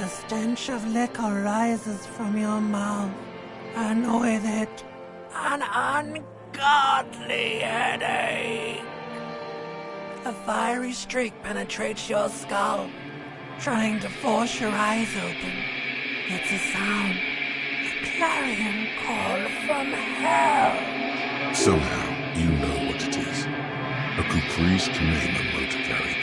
The stench of liquor rises from your mouth, and with it, an ungodly headache. A fiery streak penetrates your skull, trying to force your eyes open. It's a sound, a clarion call from hell. Somehow, you know what it is. A Caprice Canema motor carriage.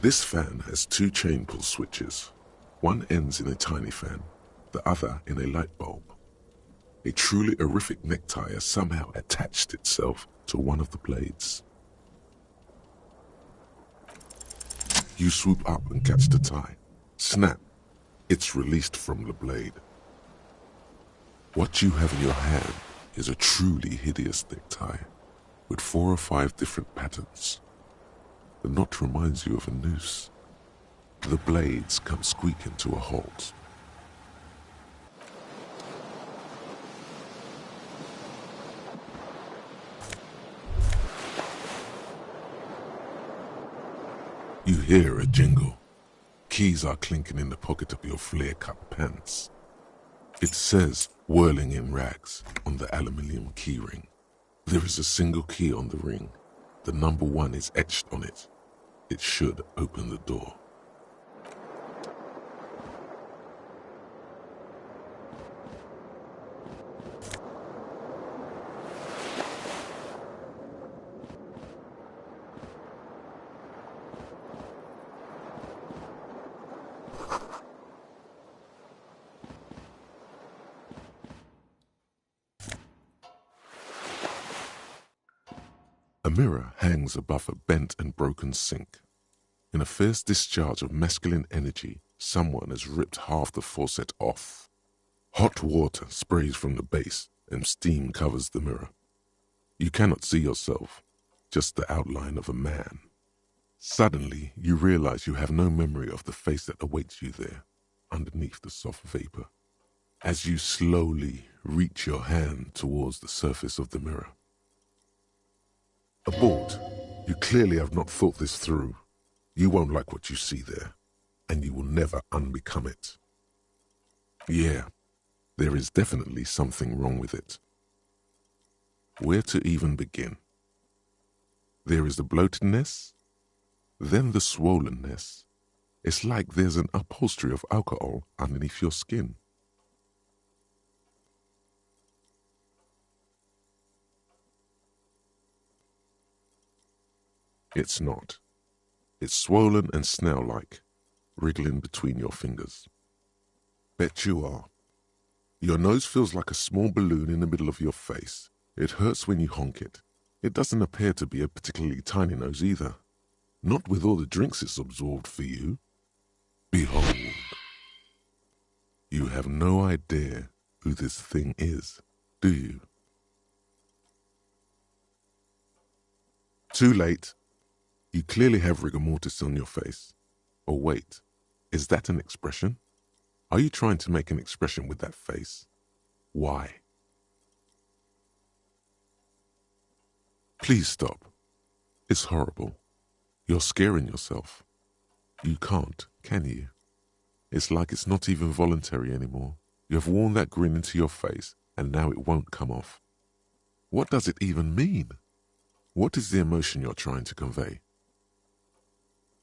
This fan has two chain pull switches. One ends in a tiny fan, the other in a light bulb. A truly horrific necktie has somehow attached itself to one of the blades. You swoop up and catch the tie. Snap! It's released from the blade. What you have in your hand is a truly hideous necktie, with 4 or 5 different patterns. The knot reminds you of a noose. The blades come squeaking to a halt. You hear a jingle. Keys are clinking in the pocket of your flare-cut pants. It says, "Whirling in rags," on the aluminium keyring. There is a single key on the ring. The number 1 is etched on it. It should open the door. A mirror hangs above a bent and broken sink. In a fierce discharge of masculine energy, someone has ripped half the faucet off. Hot water sprays from the base and steam covers the mirror. You cannot see yourself, just the outline of a man. Suddenly, you realize you have no memory of the face that awaits you there, underneath the soft vapor. As you slowly reach your hand towards the surface of the mirror. Abort. You clearly have not thought this through. You won't like what you see there, and you will never unbecome it. Yeah, there is definitely something wrong with it. Where to even begin? There is the bloatedness, then the swollenness. It's like there's an upholstery of alcohol underneath your skin. It's not. It's swollen and snail-like, wriggling between your fingers. Bet you are. Your nose feels like a small balloon in the middle of your face. It hurts when you honk it. It doesn't appear to be a particularly tiny nose either. Not with all the drinks it's absorbed for you. Behold. You have no idea who this thing is, do you? Too late. You clearly have rigor mortis on your face. Or wait, is that an expression? Are you trying to make an expression with that face? Why? Please stop. It's horrible. You're scaring yourself. You can't, can you? It's like it's not even voluntary anymore. You have worn that grin into your face, and now it won't come off. What does it even mean? What is the emotion you're trying to convey?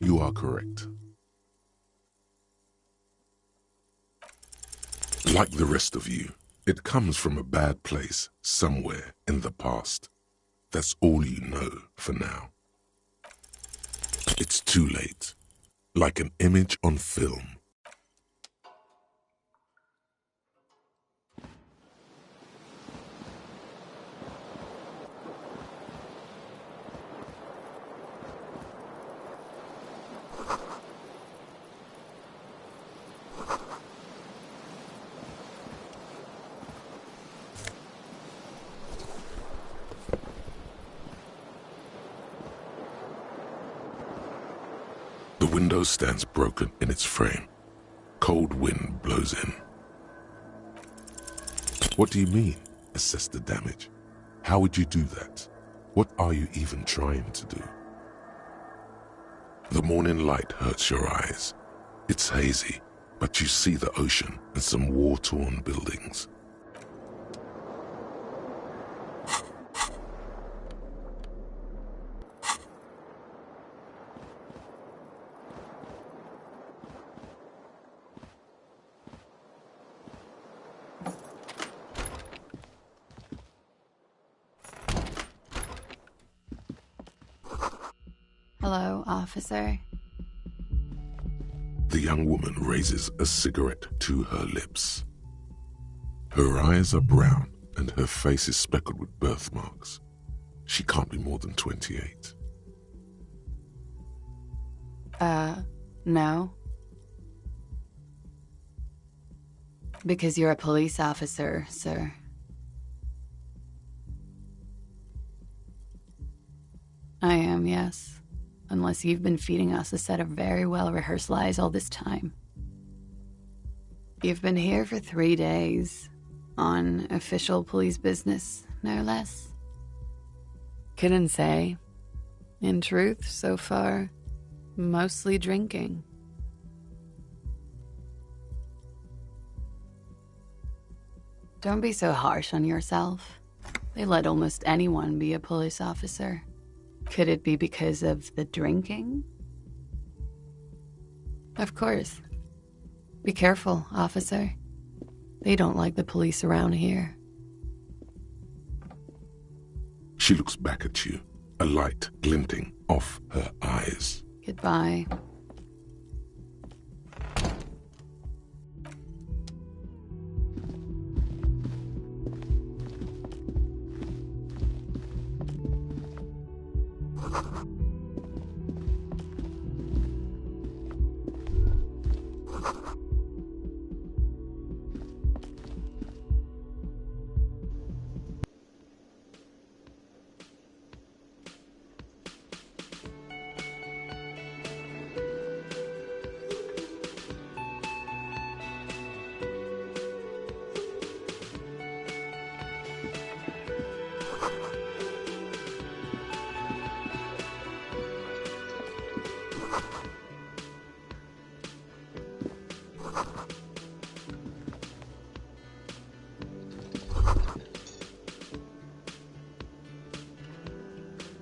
You are correct. Like the rest of you, it comes from a bad place somewhere in the past. That's all you know for now. It's too late. Like an image on film. The window stands broken in its frame. Cold wind blows in. What do you mean, assess the damage? How would you do that? What are you even trying to do? The morning light hurts your eyes. It's hazy, but you see the ocean and some war-torn buildings. Hello, officer. The young woman raises a cigarette to her lips. Her eyes are brown and her face is speckled with birthmarks. She can't be more than 28. No. Because you're a police officer, sir. I am, yes. Unless you've been feeding us a set of very well-rehearsed lies all this time. You've been here for 3 days, on official police business, no less. Couldn't say. In truth, so far, mostly drinking. Don't be so harsh on yourself. They let almost anyone be a police officer. Could it be because of the drinking? Of course. Be careful, officer. They don't like the police around here. She looks back at you, a light glinting off her eyes. Goodbye.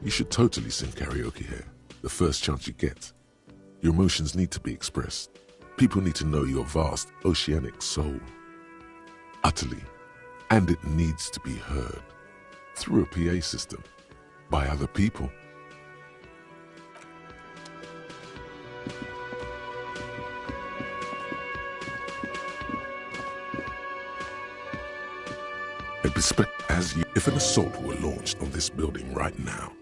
You should totally sing karaoke here, the first chance you get. Your emotions need to be expressed. People need to know your vast, oceanic soul. Utterly. And it needs to be heard. Through a PA system. By other people. If an assault were launched on this building right now,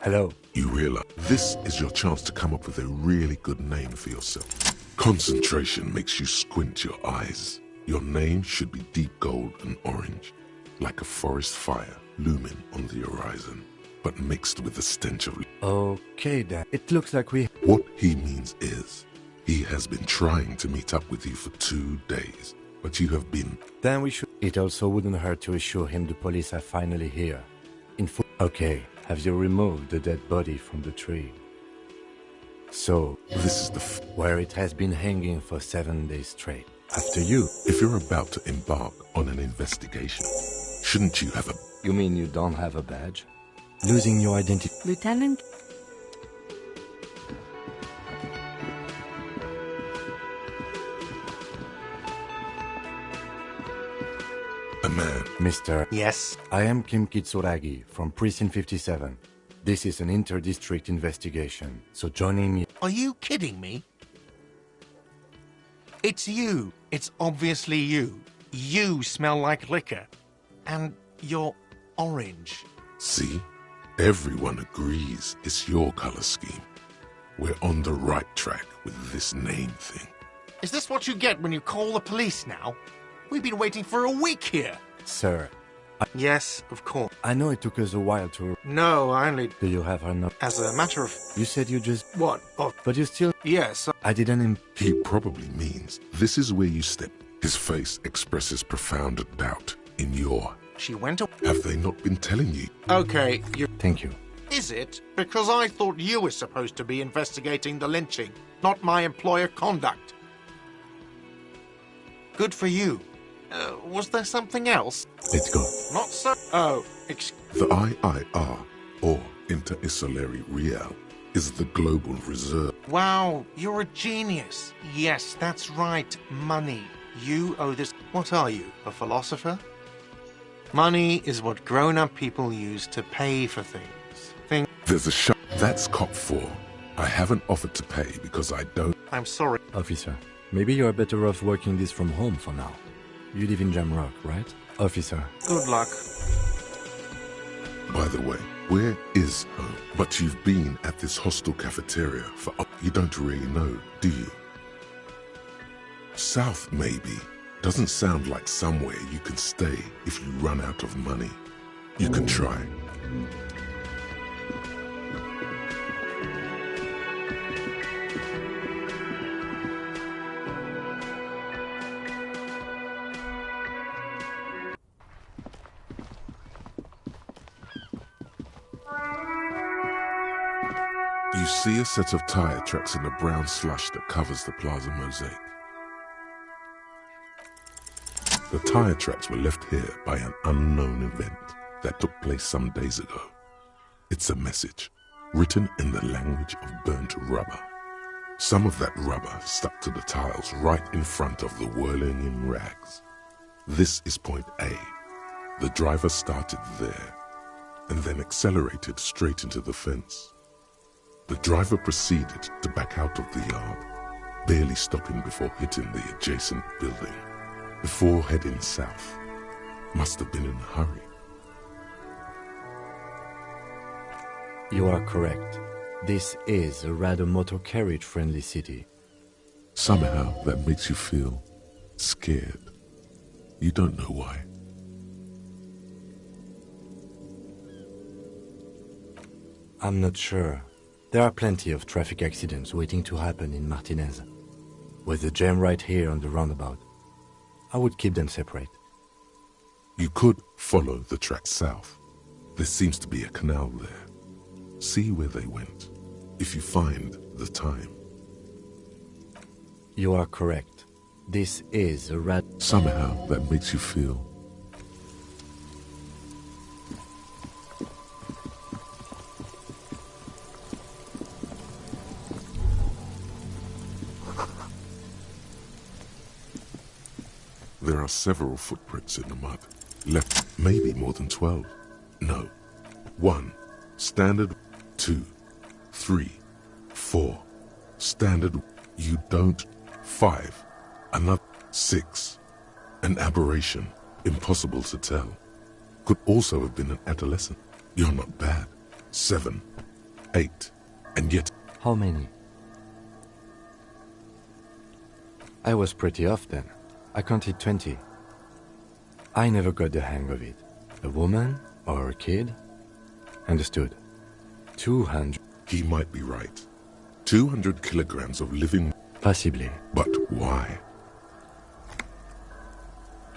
Hello. You realize this is your chance to come up with a really good name for yourself. Concentration makes you squint your eyes. Your name should be deep gold and orange, like a forest fire looming on the horizon, but mixed with the stench of... Okay then. It looks like we... What he means is, he has been trying to meet up with you for 2 days, but you have been... Then we should... It also wouldn't hurt to assure him the police are finally here. Okay, have you removed the dead body from the tree? So, This is the where it has been hanging for 7 days straight. After you. If you're about to embark on an investigation, shouldn't you have a... You mean you don't have a badge? Losing your identity... Lieutenant? A man. Mr. Yes? I am Kim Kitsuragi from Precinct 57. This is an inter-district investigation, so joining me... Are you kidding me? It's you. It's obviously you. You smell like liquor. And you're orange. See? Everyone agrees it's your color scheme. We're on the right track with this name thing. Is this what you get when you call the police now? We've been waiting for a week here. Sir, Yes, of course. I know it took us a while to... No, I only... Do you have her number? As a matter of... You said you just... What? Oh, But you still... yes. I didn't... He probably means this is where you step. His face expresses profound doubt in your... She went away. Have they not been telling you? Okay, you... Thank you. Is it? Because I thought you were supposed to be investigating the lynching, not my employer conduct. Good for you. Was there something else? Let's go. Not so... Oh, The IIR, or Inter-Isolari Real, is the global reserve. Wow, you're a genius. Yes, that's right. Money. You owe this... What are you, a philosopher? Money is what grown-up people use to pay for things. There's a shop. That's cop 4. I haven't offered to pay because I don't... I'm sorry. Officer, maybe you are better off working this from home for now. You live in Jamrock, right? Officer. Good luck. By the way, where is home? But you've been at this hostel cafeteria for... You don't really know, do you? South, maybe. Doesn't sound like somewhere you can stay if you run out of money. You can try. You see a set of tire tracks in the brown slush that covers the plaza mosaic. The tire tracks were left here by an unknown event that took place some days ago. It's a message, written in the language of burnt rubber. Some of that rubber stuck to the tiles right in front of the whirling in rags. This is point A. The driver started there, and then accelerated straight into the fence. The driver proceeded to back out of the yard, barely stopping before hitting the adjacent building. Before heading south, must have been in a hurry. You are correct. This is a rather motor carriage-friendly city. Somehow that makes you feel scared. You don't know why. I'm not sure. There are plenty of traffic accidents waiting to happen in Martinez. With the jam right here on the roundabout, I would keep them separate. You could follow the track south. There seems to be a canal there. See where they went, if you find the time. You are correct. This is a Somehow that makes you feel... There are several footprints in the mud. Left, maybe more than 12. No. 1. Standard. 2. 3. 4. Standard. You don't. 5. Another. 6. An aberration. Impossible to tell. Could also have been an adolescent. You're not bad. 7. 8. And yet... How many? I was pretty off then. I counted 20. I never got the hang of it. A woman or a kid? Understood. 200. He might be right. 200 kilograms of living... Possibly. But why?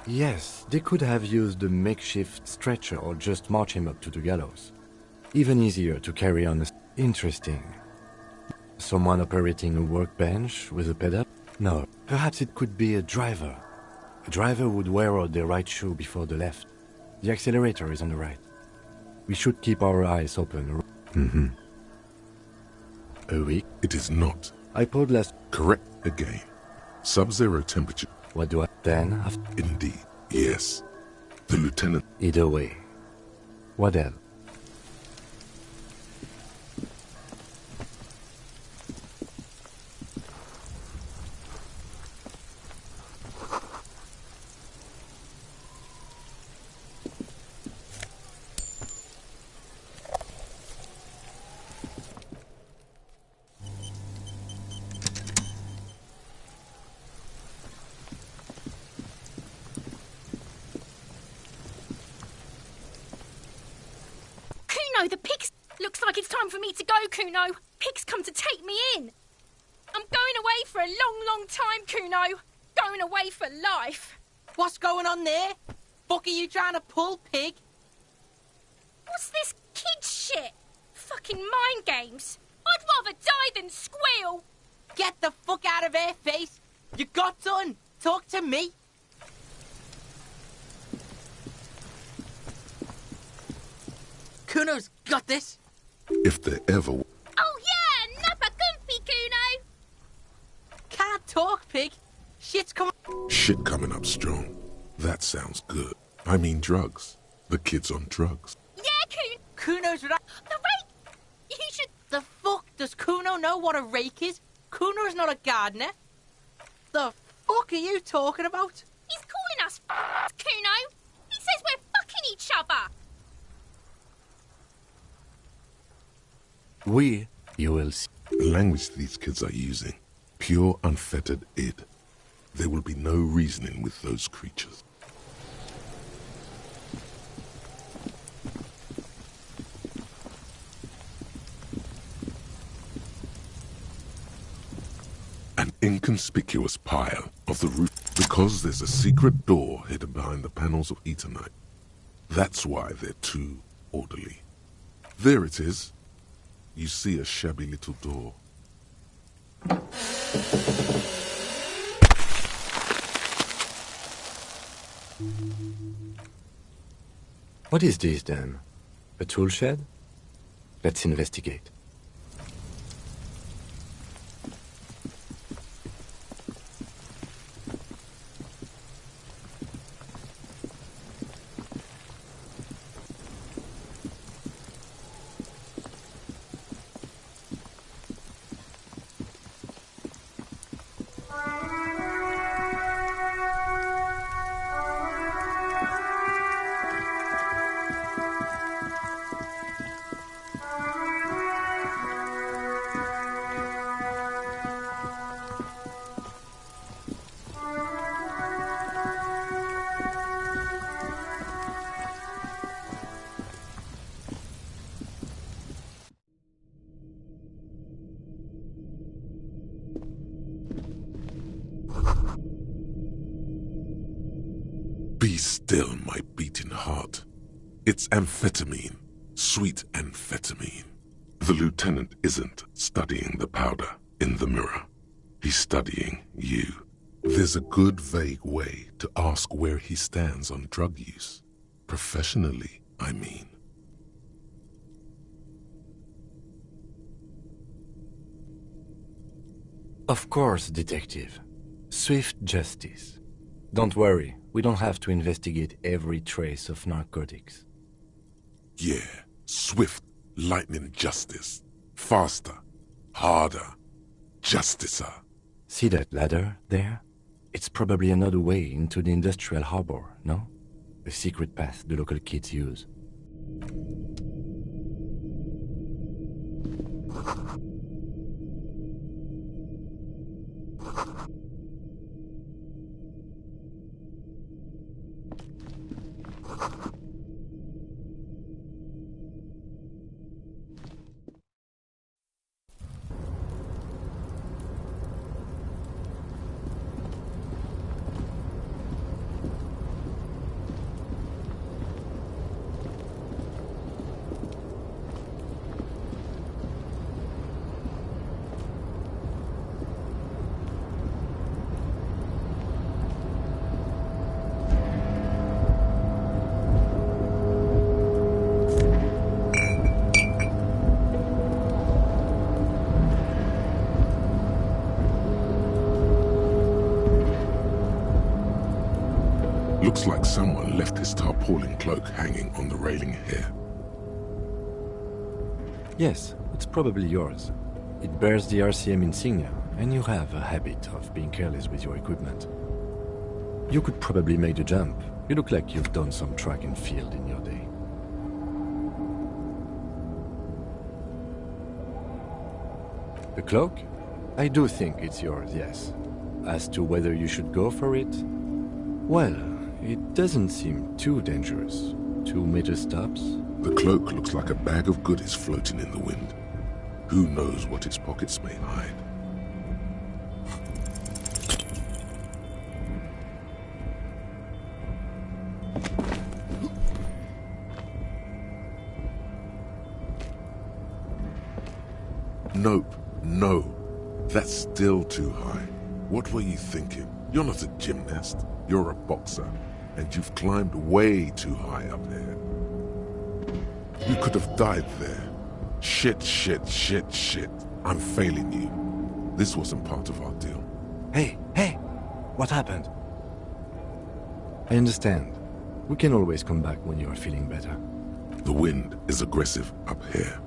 Yes, they could have used a makeshift stretcher or just march him up to the gallows. Even easier to carry on. Interesting. Someone operating a workbench with a pedal? No. Perhaps it could be a driver. A driver would wear out their right shoe before the left. The accelerator is on the right. We should keep our eyes open. A week? It is not. I pulled last... Correct again. Sub-zero temperature. What do I... Then have... Indeed. Yes. The lieutenant... Either way. What else? the pigs... Looks like it's time for me to go, Kuno. Pigs come to take me in. I'm going away for a long, long time, Kuno. Going away for life. What's going on there? Fuck are you trying to pull, pig? What's this kid shit? Fucking mind games. I'd rather die than squeal. Get the fuck out of here, face. You got done. Talk to me. Kuno's got this. If there ever... Oh yeah, nappa gumpy, Kuno. Can't talk, pig. Shit's coming... Shit coming up strong. That sounds good. I mean drugs. The kid's on drugs. Yeah, Kuno. Kuno's right. The rake. You should... The fuck? Does Kuno know what a rake is? Kuno's not a gardener. The fuck are you talking about? He's calling us Kuno. He says we're fucking each other. You will see. The language these kids are using. Pure, unfettered id. There will be no reasoning with those creatures. An inconspicuous pile of the roof because there's a secret door hidden behind the panels of Eternite. That's why they're too orderly. There it is. You see a shabby little door. What is this, then? A tool shed? Let's investigate. Be still, my beating heart. It's amphetamine. Sweet amphetamine. The lieutenant isn't studying the powder in the mirror. He's studying you. There's a good, vague way to ask where he stands on drug use. Professionally, I mean. Of course, detective. Swift justice. Don't worry, we don't have to investigate every trace of narcotics. Yeah, swift, lightning justice. Faster, harder, justicer. See that ladder there? It's probably another way into the industrial harbor, no? A secret path the local kids use. Looks like someone left his tarpaulin cloak hanging on the railing here. Yes, it's probably yours. It bears the RCM insignia, and you have a habit of being careless with your equipment. You could probably make the jump. You look like you've done some track and field in your day. The cloak? I do think it's yours, yes. As to whether you should go for it? Well, it doesn't seem too dangerous. 2 meter stops, The cloak looks like a bag of goodies floating in the wind. Who knows what its pockets may hide? Nope, no. That's still too high. What were you thinking? You're not a gymnast. You're a boxer. And you've climbed way too high up there. You could have died there. Shit. I'm failing you. This wasn't part of our deal. Hey! What happened? I understand. We can always come back when you are feeling better. The wind is aggressive up here.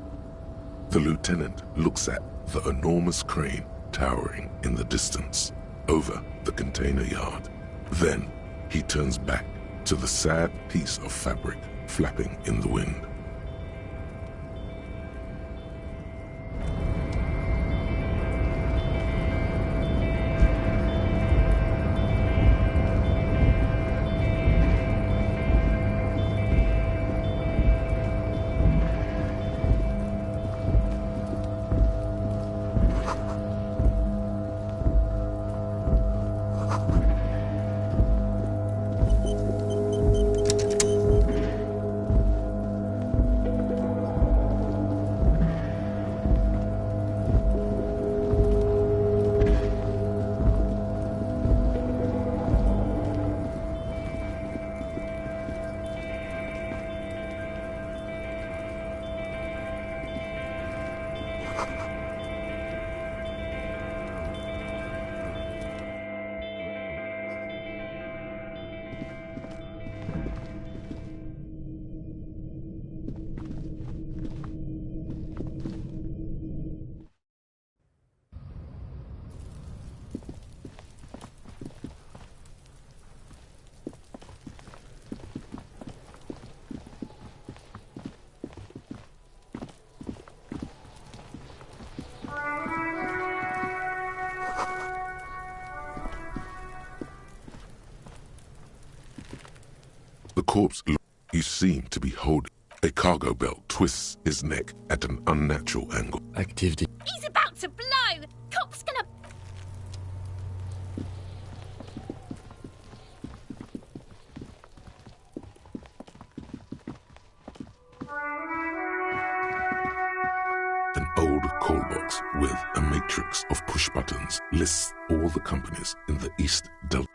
The lieutenant looks at the enormous crane towering in the distance over the container yard. Then he turns back to the sad piece of fabric flapping in the wind. The corpse you seem to be holding. A cargo belt twists his neck at an unnatural angle. Activity. He's about to blow! Cop's gonna... An old call box with a matrix of push buttons lists all the companies in the East Delta.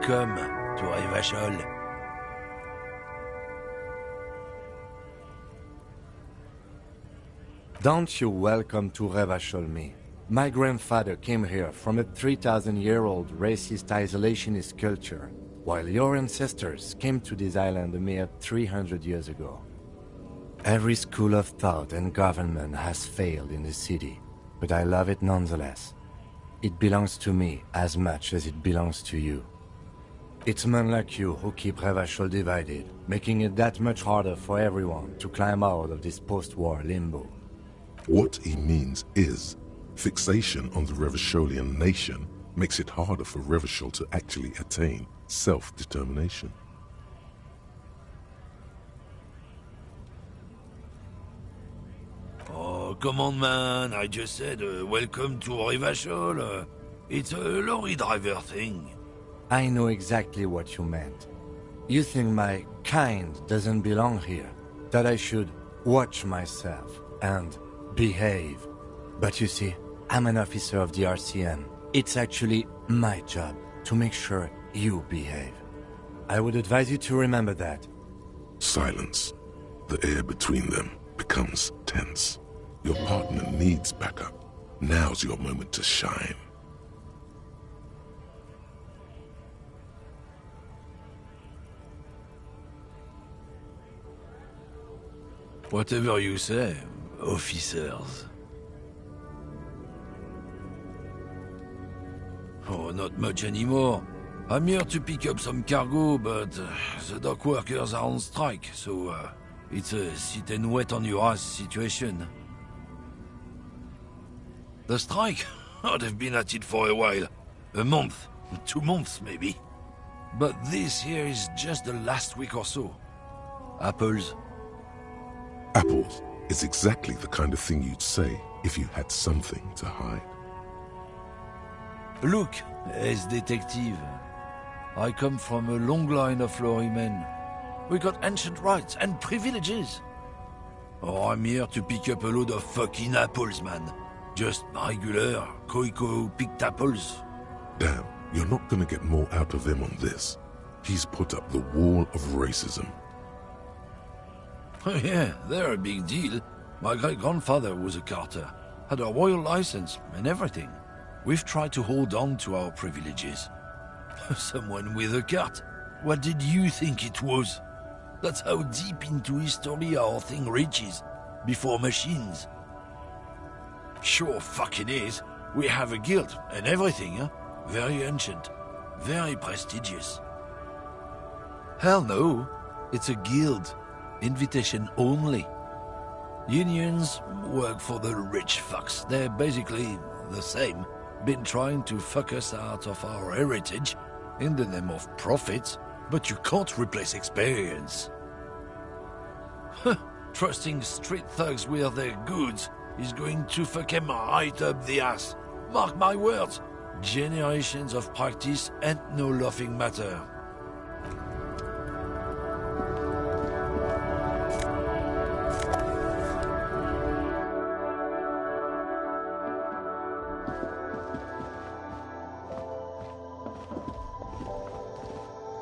Welcome to Revachol. Don't you welcome to Revachol me. My grandfather came here from a 3,000-year-old racist isolationist culture, while your ancestors came to this island a mere 300 years ago. Every school of thought and government has failed in the city, but I love it nonetheless. It belongs to me as much as it belongs to you. It's men like you who keep Revachol divided, making it that much harder for everyone to climb out of this post-war limbo. What he means is, fixation on the Revacholian nation makes it harder for Revachol to actually attain self-determination. Oh, come on, man. I just said welcome to Revachol. It's a lorry driver thing. I know exactly what you meant. You think my kind doesn't belong here, that I should watch myself and behave. But you see, I'm an officer of the RCM. It's actually my job to make sure you behave. I would advise you to remember that. Silence. The air between them becomes tense. Your partner needs backup. Now's your moment to shine. Whatever you say, officers. Oh, not much anymore. I'm here to pick up some cargo, but the dock workers are on strike, so it's a sit and wait on your ass situation. The strike? Oh, they've been at it for a while. A month, 2 months maybe. But this here is just the last week or so. Apples. Apples is exactly the kind of thing you'd say if you had something to hide. Look, as detective, I come from a long line of lorrymen. We got ancient rights and privileges. Oh, I'm here to pick up a load of fucking apples, man. Just regular, Koiko picked apples. Damn, you're not gonna get more out of him on this. He's put up the wall of racism. Oh yeah, they're a big deal. My great-grandfather was a carter, had a royal license and everything. We've tried to hold on to our privileges. Someone with a cart. What did you think it was? That's how deep into history our thing reaches, before machines. Sure fucking is. We have a guild and everything, huh? Very ancient, very prestigious. Hell no, it's a guild. Invitation only. Unions work for the rich fucks. They're basically the same. Been trying to fuck us out of our heritage in the name of profits, but you can't replace experience. Trusting street thugs with their goods is going to fuck them right up the ass. Mark my words. Generations of practice ain't no laughing matter.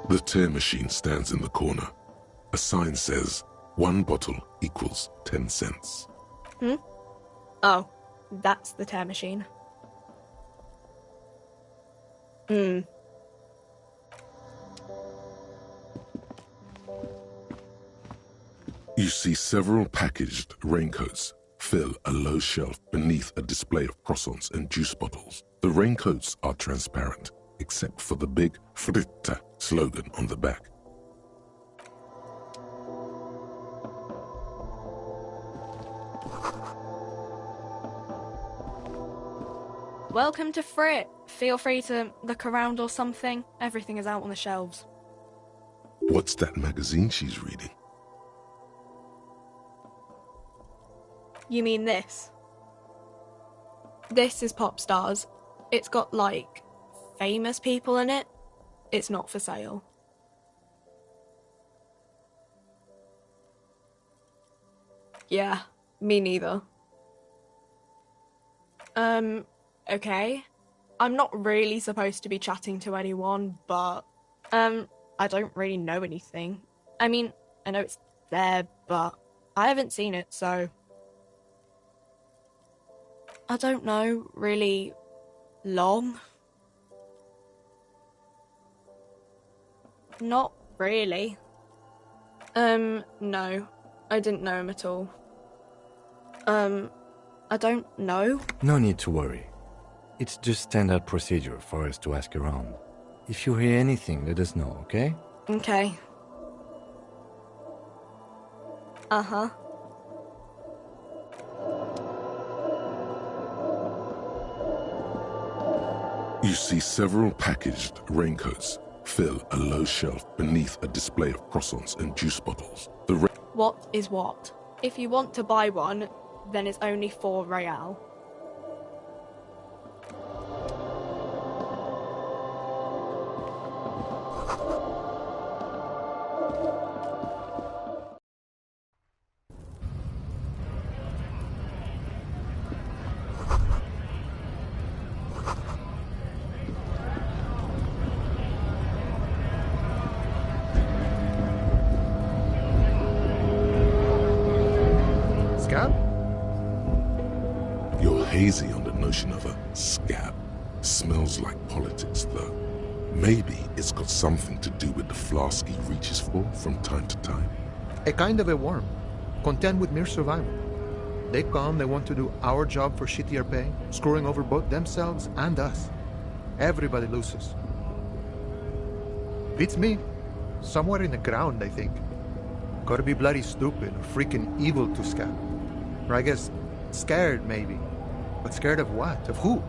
The tear machine stands in the corner. A sign says, 1 bottle equals 10 cents. Oh, that's the tear machine. You see several packaged raincoats fill a low shelf beneath a display of croissants and juice bottles. The raincoats are transparent, except for the big Fritta slogan on the back. Welcome to Frit. Feel free to look around or something. Everything is out on the shelves. What's that magazine she's reading? You mean this? This is Pop Stars. It's got, like, famous people in it. It's not for sale. Yeah, me neither. Okay. I'm not really supposed to be chatting to anyone, but, I don't really know anything. I mean, I know it's there, but I haven't seen it, so... I don't know, really long. Not really. No. I didn't know him at all. I don't know. No need to worry. It's just standard procedure for us to ask around. If you hear anything, let us know, okay? Okay. Uh-huh. You see several packaged raincoats fill a low shelf beneath a display of croissants and juice bottles. What is what? If you want to buy one, then it's only 4 real. You're hazy on the notion of a scab. Smells like politics, though. Maybe it's got something to do with the flask he reaches for from time to time. A kind of a worm. content with mere survival. They come, they want to do our job for shittier pay, screwing over both themselves and us. Everybody loses. Beats me. Somewhere in the ground, I think. Gotta be bloody stupid or freaking evil to scam. Or I guess, scared maybe. But scared of what? Of who?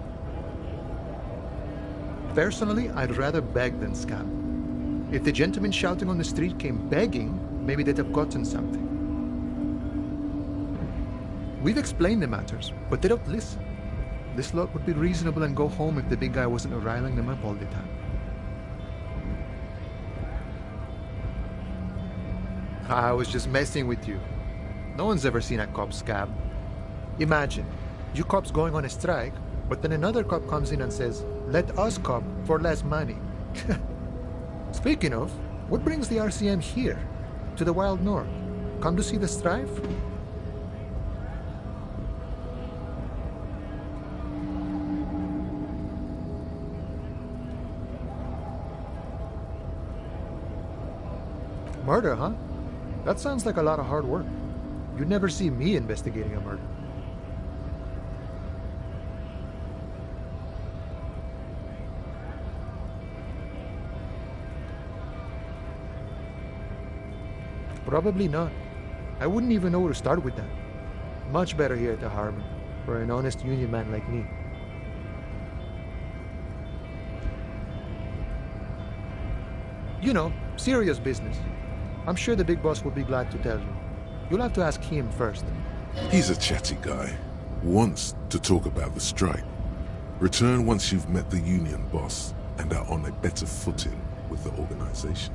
Personally, I'd rather beg than scam. If the gentleman shouting on the street came begging, maybe they'd have gotten something. We've explained the matters, but they don't listen. This lot would be reasonable and go home if the big guy wasn't riling them up all the time. I was just messing with you. No one's ever seen a cop scab. Imagine, you cops going on a strike, but then another cop comes in and says, "Let us cop for less money." Speaking of, what brings the RCM here? To the Wild North? Come to see the strife? Murder, huh? That sounds like a lot of hard work. You'd never see me investigating a murder. Probably not. I wouldn't even know where to start with that. Much better here at the harbor, for an honest union man like me. You know, serious business. I'm sure the big boss will be glad to tell you. You'll have to ask him first. He's a chatty guy. Wants to talk about the strike. Return once you've met the union boss and are on a better footing with the organization.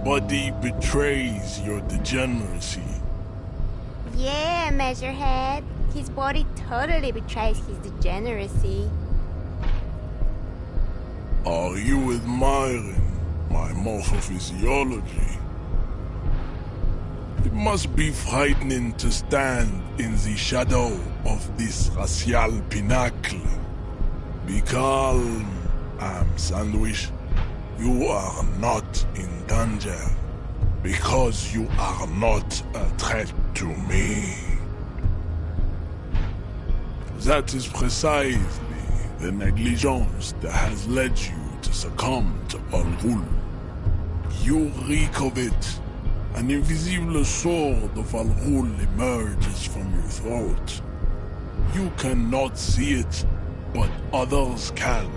Body betrays your degeneracy. Yeah, Measurehead. His body totally betrays his degeneracy. Are you admiring my morphophysiology? It must be frightening to stand in the shadow of this racial pinnacle. Be calm, Am Sandwich. You are not in danger, because you are not a threat to me. That is precisely the negligence that has led you to succumb to Al Ghul. You reek of it. An invisible sword of Al Ghul emerges from your throat. You cannot see it, but others can.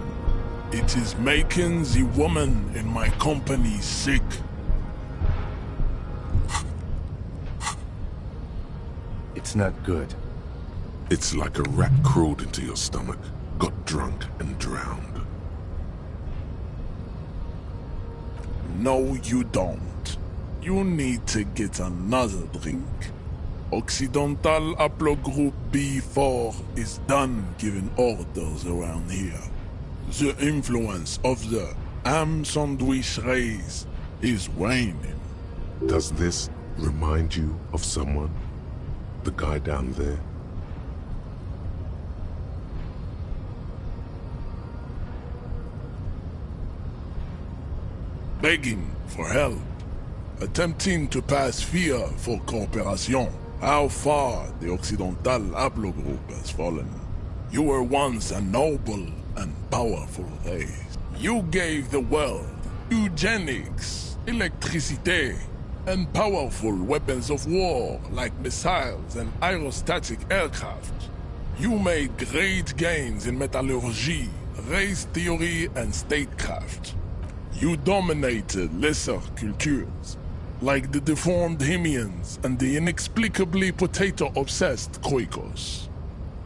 It is making the woman in my company sick. It's not good. It's like a rat crawled into your stomach, got drunk and drowned. No, you don't. You need to get another drink. Occidental Haplogroup B4 is done giving orders around here. The influence of the Am Sandwich race is waning. Does this remind you of someone? The guy down there? Begging for help. Attempting to pass fear for cooperation. How far the Occidental Haplogroup has fallen. You were once a noble and powerful race. You gave the world eugenics, electricity, and powerful weapons of war like missiles and aerostatic aircraft. You made great gains in metallurgy, race theory, and statecraft. You dominated lesser cultures. like the deformed Himians and the inexplicably potato-obsessed Koikos.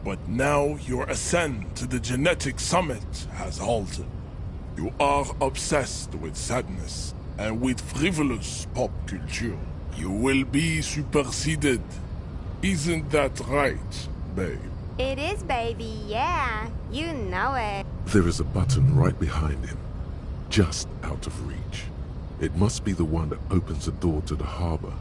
But now your ascent to the genetic summit has halted. You are obsessed with sadness and with frivolous pop culture. You will be superseded. Isn't that right, babe? It is, baby, yeah. You know it. There is a button right behind him, just out of reach. It must be the one that opens the door to the harbor.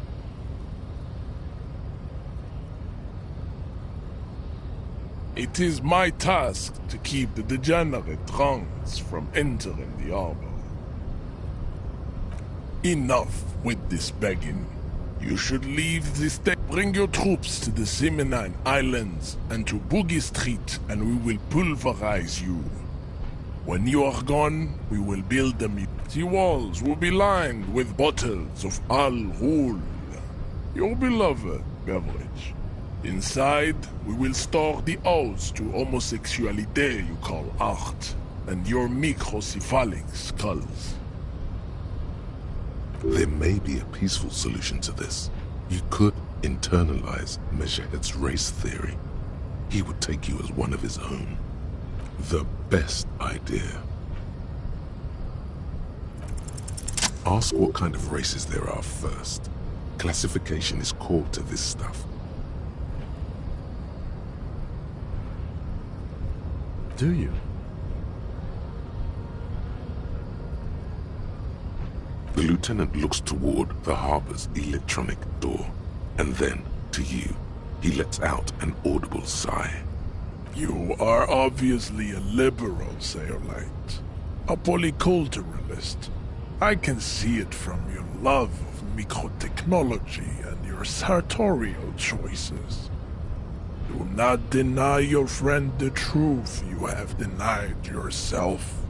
It is my task to keep the degenerate drunks from entering the harbor. Enough with this begging. You should leave this day. Bring your troops to the Seminine Islands and to Boogie Street, and we will pulverize you. When you are gone, we will build them. The walls will be lined with bottles of Al Ghul, your beloved beverage. Inside, we will store the odes to homosexuality you call art, and your microcephalic skulls. There may be a peaceful solution to this. You could internalize Measurehead's race theory. He would take you as one of his own. The best idea. Ask what kind of races there are first. Classification is core to this stuff. Do you? The lieutenant looks toward the harbor's electronic door, and then, to you, he lets out an audible sigh. You are obviously a liberal, Sayerlight. A polyculturalist. I can see it from your love of microtechnology and your sartorial choices. Do not deny your friend the truth you have denied yourself.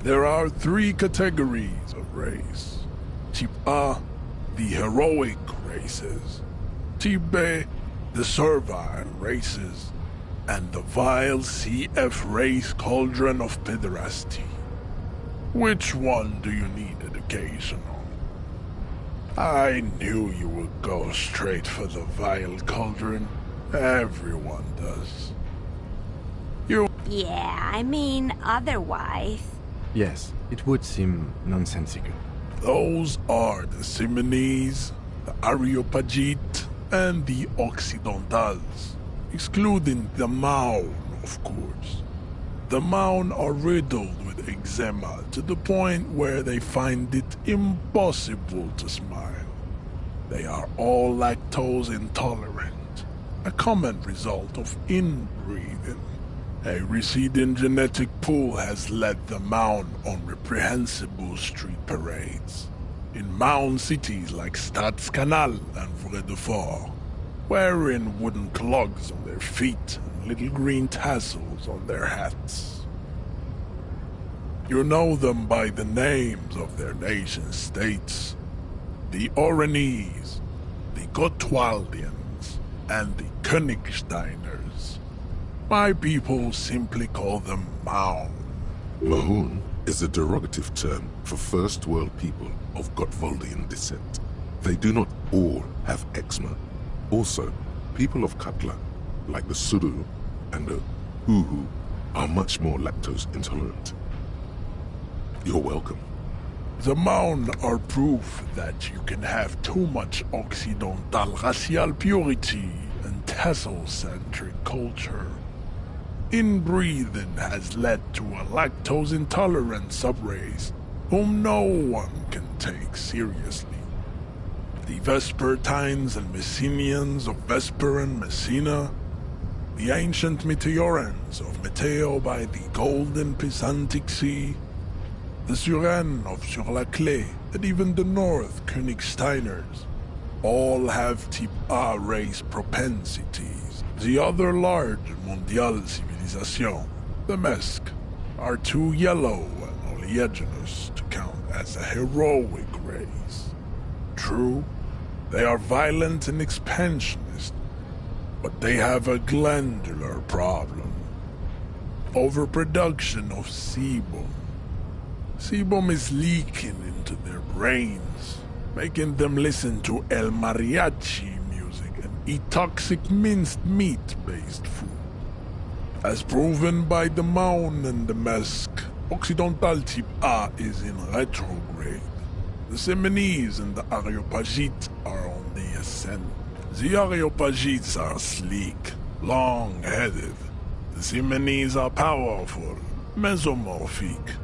There are 3 categories of race. Type A, the heroic races. Type B, the servile races. And the vile CF race cauldron of pederasty. Which one do you need education on? I knew you would go straight for the vile cauldron. Everyone does. Yeah, I mean, otherwise. Yes, it would seem nonsensical. Those are the Simonese, the Areopagite, and the Occidentals, excluding the Maun, of course. The Maun are riddled with eczema to the point where they find it impossible to smile. They are all lactose intolerant, a common result of inbreeding. A receding genetic pool has led the Maun on reprehensible street parades. In Maun cities like Stadskanal and Vredefort, wearing wooden clogs on their feet and little green tassels on their hats. You know them by the names of their nation-states. The Oranese, the Gotwaldians, and the Königsteiners. My people simply call them Maun. Mahun is a derogative term for First World people of Gotwaldian descent. They do not all have eczema. Also, people of Katla, like the Suru and the Huhu, are much more lactose intolerant. You're welcome. The Maun are proof that you can have too much Occidental racial purity and tassel-centric culture. Inbreeding has led to a lactose-intolerant subrace whom no one can take seriously. The Vespertines and Messenians of Vesper and Messina, the ancient Meteorans of Meteo by the golden Pisantic Sea, the Suren of Sur-la-Clé, and even the North Königsteiners, all have type A race propensities. The other large Mondial civilization, the Mesk, are too yellow and oleaginous to count as a heroic race. True, they are violent and expansionist, but they have a glandular problem. Overproduction of sebum. Sebum is leaking into their brains, making them listen to El Mariachi music and eat toxic minced meat-based food. As proven by the Mound and the Mask, Occidental Type A is in retrograde. The Simonese and the Areopagites are on the ascent. The Areopagites are sleek, long-headed. The Simonese are powerful, mesomorphic.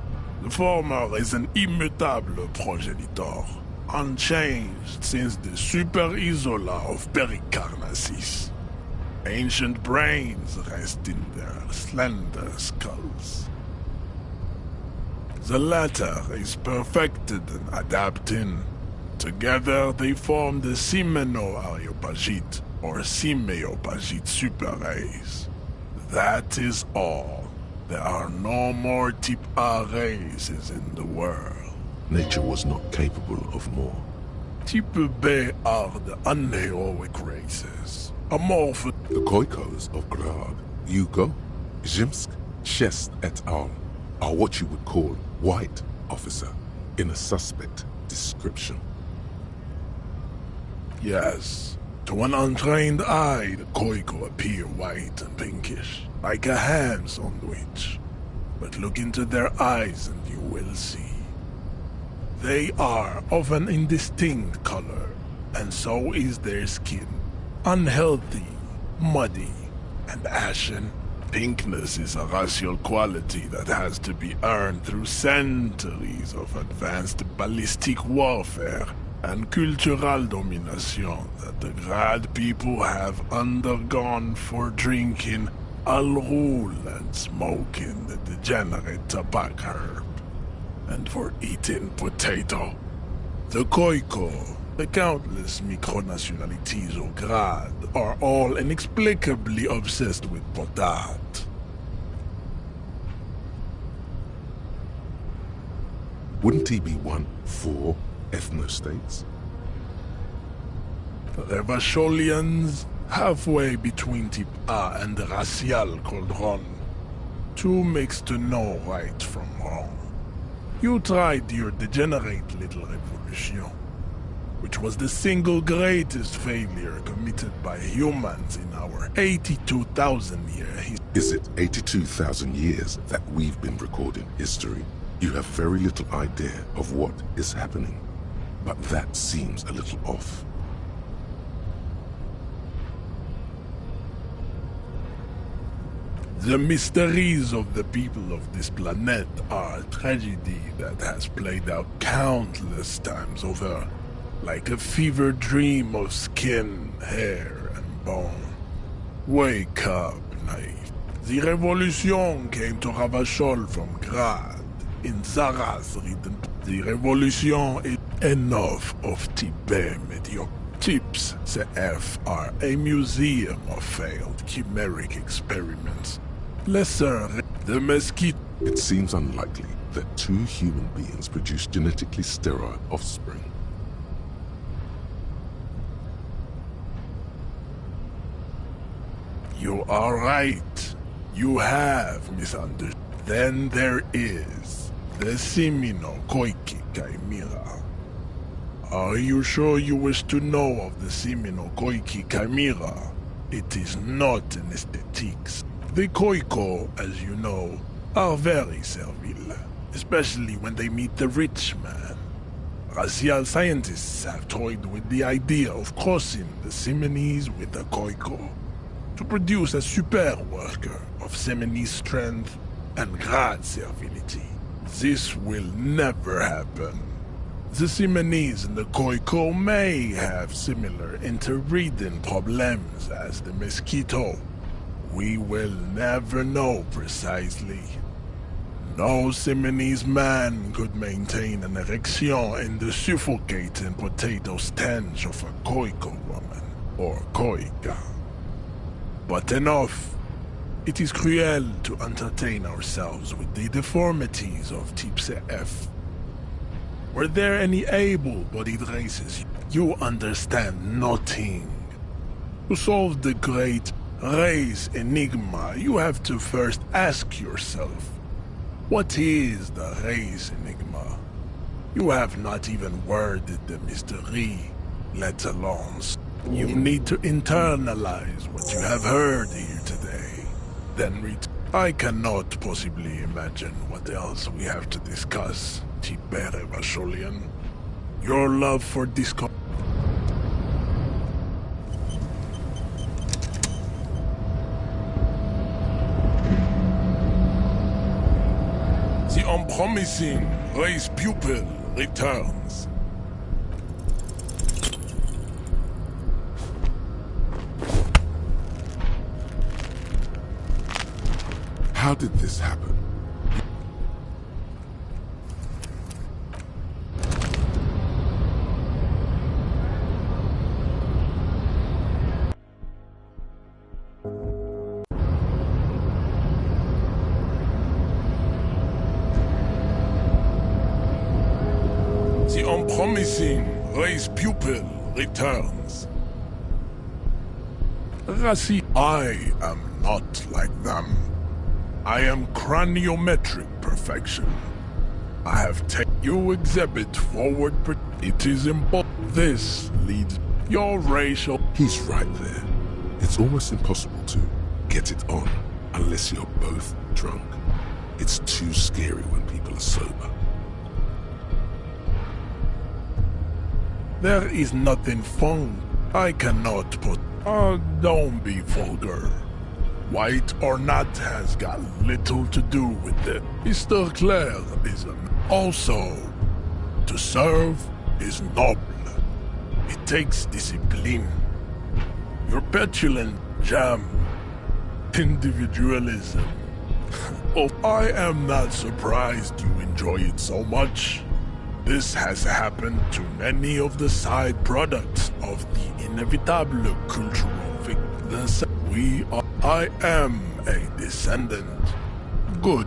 The former is an immutable progenitor, unchanged since the Super Isola of Pericarnassus. Ancient brains rest in their slender skulls. The latter is perfected and adapting. Together they form the Simeno-Areopagite or Simeopagite super race. That is all. There are no more Type A races in the world. Nature was not capable of more. Type B are the unheroic races. Amorph. The Khoikos of Grad, Yugo, Zhimsk, Chest et al. Are what you would call white, officer, in a suspect description. Yes. To an untrained eye, the Khoiko appear white and pinkish, like a ham sandwich. But look into their eyes and you will see. They are of an indistinct color, and so is their skin. Unhealthy, muddy, and ashen. Pinkness is a racial quality that has to be earned through centuries of advanced ballistic warfare and cultural domination that the Grad people have undergone for drinking Al Ghul and smoking the degenerate tobacco herb, and for eating potato. The Khoiko, the countless micronationalities of Grad, are all inexplicably obsessed with potat. Wouldn't he be one for ethnostates? Revacholians, halfway between Type A and the Racial Cauldron. Two mixed to know right from wrong. You tried your degenerate little revolution, which was the single greatest failure committed by humans in our 82,000-year history. Is it 82,000 years that we've been recording history? You have very little idea of what is happening, but that seems a little off. The mysteries of the people of this planet are a tragedy that has played out countless times over, like a fever dream of skin, hair, and bone. Wake up, naive. The revolution came to Ravachol from Grad, in Zaraz region. The revolution is enough of Tibet mediocre. Types CF are a museum of failed chimeric experiments. Lesser, the mesquite. It seems unlikely that two human beings produce genetically sterile offspring. You are right. You have misunderstood. Then there is the Simino Koiki Chimera. Are you sure you wish to know of the Simino Koiki Chimera? It is not an aesthetics. The Khoiko, as you know, are very servile, especially when they meet the rich man. Racial scientists have toyed with the idea of crossing the Simonese with the Khoiko to produce a super worker of Simonese strength and Grad servility. This will never happen. The Simonese and the Khoiko may have similar interbreeding problems as the Mosquito. We will never know precisely. No Simonese man could maintain an erection in the suffocating potato stench of a Khoiko woman, or Khoika. But enough. It is cruel to entertain ourselves with the deformities of Type CF. Were there any able-bodied races? You understand nothing. To solve the great race enigma, you have to first ask yourself, what is the race enigma? You have not even worded the mystery, let alone... You need to internalize what you have heard here today. Then read. I cannot possibly imagine what else we have to discuss, Tibere Vasholian. Your love for disco... The unpromising race pupil returns. How did this happen? The unpromising race pupil returns. Rassi, I am not like them. I am craniometric perfection. I have taken you exhibit forward. It is important. This leads your racial. He's right there. It's almost impossible to get it on unless you're both drunk. It's too scary when people are sober. There is nothing fun. I cannot put. Don't be vulgar. White or not has got little to do with it. Mr. Claire is also, to serve is noble. It takes discipline. Your petulant jam, individualism. Oh, I am not surprised you enjoy it so much. This has happened to many of the side products of the inevitable cultural victims. I am a descendant. Good.